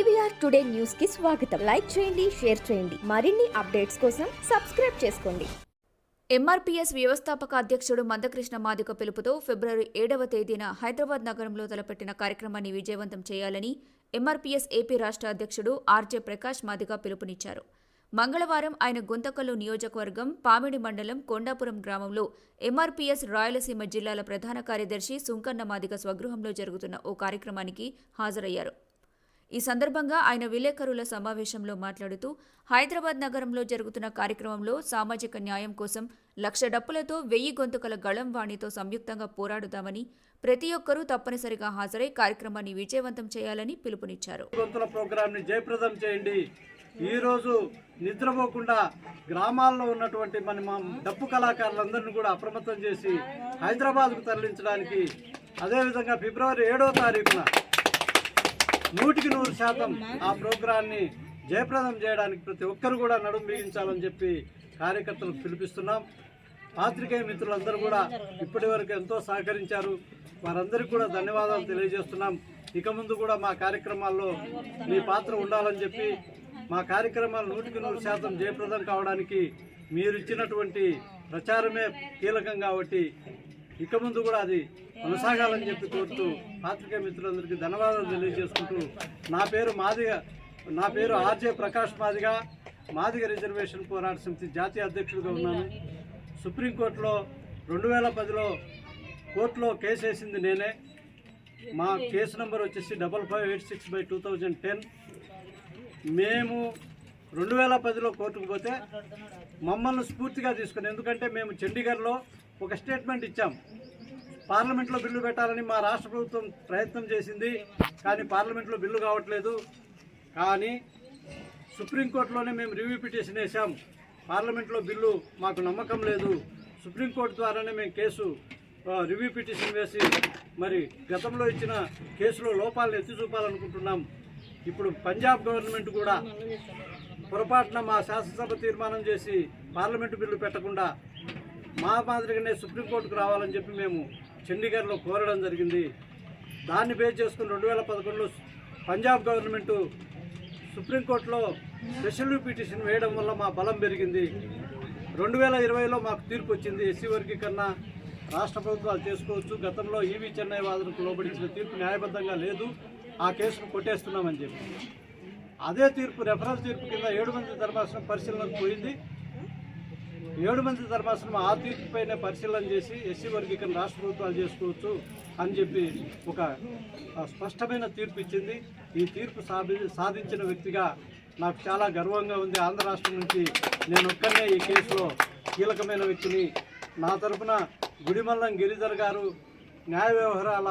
BVR today news కి స్వాగతం. Like చేయండి, షేర్ చేయండి. మరిన్ని అప్డేట్స్ కోసం సబ్స్క్రైబ్ చేసుకోండి. ఎంఆర్పీఎస్ వ్యవస్థాపక అధ్యక్షుడు మందకృష్ణ మాదిగ పిలుపుతో ఫిబ్రవరి 7వ తేదీన హైదరాబాద్ నగరంలో తలపెట్టిన కార్యక్రమాన్ని విజయవంతం చేయాలని ఎంఆర్పీఎస్ ఏపీ రాష్ట్ర అధ్యక్షుడు ఆర్జే ప్రకాష్ మాదిగ పిలుపునిచ్చారు. మంగళవారం ఆయన గుంతకల్లు నియోజకవర్గం పామిడి మండలం కొండాపురం గ్రామంలో ఎంఆర్పీఎస్ రాయలసీమ జిల్లాల ప్రధాన కార్యదర్శి సుంకన్న మాదిగ స్వగృహంలో జరుగుతున్న ఓ కార్యక్రమానికి హాజరయ్యారు. ఈ సందర్భంగా ఆయన విలేకరుల సమావేశంలో మాట్లాడుతూ హైదరాబాద్ నగరంలో జరుగుతున్న కార్యక్రమంలో సామాజిక న్యాయం కోసం 1,00,000 డప్పులతో 1000 గొంతుకల గళం వాణితో సంయుక్తంగా పోరాడుతామని, ప్రతి ఒక్కరూ తప్పనిసరిగా హాజరై కార్యక్రమాన్ని విజయవంతం చేయాలని పిలుపునిచ్చారు. జయప్రదం చేయండి. ఈ రోజు నిద్రపోకుండా గ్రామాల్లో ఉన్నటువంటి మన డప్పు కళాకారులందరినీ కూడా అప్రమత్తం చేసి హైదరాబాద్కు తరలించడానికి, అదేవిధంగా ఫిబ్రవరి 7వ తారీఖున 100% ఆ ప్రోగ్రాన్ని జయప్రదం చేయడానికి ప్రతి ఒక్కరు కూడా నడుము బిగించాలని చెప్పి కార్యకర్తలకు పిలిపిస్తున్నాం. పాత్రికేయ మిత్రులందరూ కూడా ఇప్పటి వరకు ఎంతో సహకరించారు. వారందరికీ కూడా ధన్యవాదాలు తెలియజేస్తున్నాం. ఇక ముందు కూడా మా కార్యక్రమాల్లో మీ పాత్ర ఉండాలని చెప్పి, మా కార్యక్రమాలు 100% జయప్రదం కావడానికి మీరు ఇచ్చినటువంటి ప్రచారమే కీలకం కాబట్టి ఇక ముందు కూడా అది కొనసాగాలని చెప్పి కోరుతూ పాత్రికేయ మిత్రులందరికీ ధన్యవాదాలు తెలియజేసుకుంటూ, నా పేరు ఆర్జే ప్రకాష్ మాదిగ రిజర్వేషన్ పోరాట సమితి జాతీయ అధ్యక్షుడిగా ఉన్నాను. సుప్రీంకోర్టులో 2010లో కోర్టులో కేసు వేసింది నేనే. మా కేసు నెంబర్ వచ్చేసి 5586/2010. మేము 2010లో కోర్టుకు పోతే మమ్మల్ని స్ఫూర్తిగా తీసుకుని, ఎందుకంటే మేము చండీగఢ్లో ఒక స్టేట్మెంట్ ఇచ్చాం. పార్లమెంట్లో బిల్లు పెట్టాలని మా రాష్ట్ర ప్రభుత్వం ప్రయత్నం చేసింది, కానీ పార్లమెంట్లో బిల్లు కావట్లేదు. కానీ సుప్రీంకోర్టులోనే మేము రివ్యూ పిటిషన్ వేసాం. పార్లమెంట్లో బిల్లు మాకు నమ్మకం లేదు. సుప్రీంకోర్టు ద్వారానే మేము కేసు రివ్యూ పిటిషన్ వేసి మరి గతంలో ఇచ్చిన కేసులో లోపాలను ఎత్తి చూపాలనుకుంటున్నాం. ఇప్పుడు పంజాబ్ గవర్నమెంట్ కూడా పొరపాటున మా శాసనసభ తీర్మానం చేసి పార్లమెంటు బిల్లు పెట్టకుండా మా మాదిరిగానే సుప్రీంకోర్టుకు రావాలని చెప్పి మేము చండీగఢ్లో కోరడం జరిగింది. దాన్ని బేస్ చేసుకుని 2011లో పంజాబ్ గవర్నమెంటు సుప్రీంకోర్టులో స్పెషల్ పిటిషన్ వేయడం వల్ల మా బలం పెరిగింది. 2020లో మాకు తీర్పు వచ్చింది. ఎస్సీ వర్గీకరణ రాష్ట్ర ప్రభుత్వాలు చేసుకోవచ్చు, గతంలో ఈవీ చెన్నై వాదనకు లోబడించిన తీర్పు న్యాయబద్ధంగా లేదు, ఆ కేసును కొట్టేస్తున్నామని చెప్పి అదే తీర్పు రెఫరల్ తీర్పు కింద 7 మంది ధర్మాసనం పరిశీలనకు పోయింది. 7 మంది ధర్మాసనం ఆ తీర్పుపైనే పరిశీలన చేసి ఎస్సీ వర్గీకరణ రాష్ట్ర ప్రభుత్వాలు చేసుకోవచ్చు అని చెప్పి ఒక స్పష్టమైన తీర్పు ఇచ్చింది. ఈ తీర్పు సాధించిన వ్యక్తిగా నాకు చాలా గర్వంగా ఉంది. ఆంధ్ర రాష్ట్రం నుంచి నేను ఒక్కనే ఈ కేసులో కీలకమైన వ్యక్తిని. నా తరఫున గుడిమల్లం గిరిధర్ గారు న్యాయ వ్యవహారాల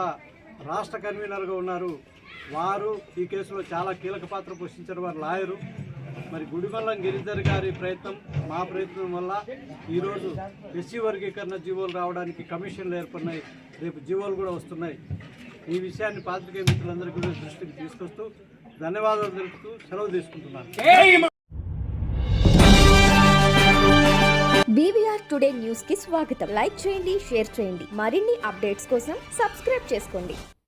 రాష్ట్ర కన్వీనర్గా ఉన్నారు. వారు ఈ కేసులో చాలా కీలక పాత్ర పోషించారు. వారు లాయరు. మరి గుడిమల్లం గిరిధర్ గారి ప్రయత్నం, మా ప్రయత్నం వల్ల ఈరోజు ఎస్సీ వర్గీకరణ జీవోలు రావడానికి కమిషన్లు ఏర్పడినాయి. రేపు జీవోలు కూడా వస్తున్నాయి. ఈ విషయాన్ని పాత్రికేయ మిత్రులందరికీ కూడా దృష్టికి తీసుకొస్తూ ధన్యవాదాలు తెలుపుతూ సెలవు తీసుకుంటున్నాను. బీవీఆర్ టుడే న్యూస్ కి స్వాగతం. లైక్ చేయండి, షేర్ చేయండి. మరిన్ని అప్డేట్స్ కోసం సబ్స్క్రైబ్ చేసుకోండి.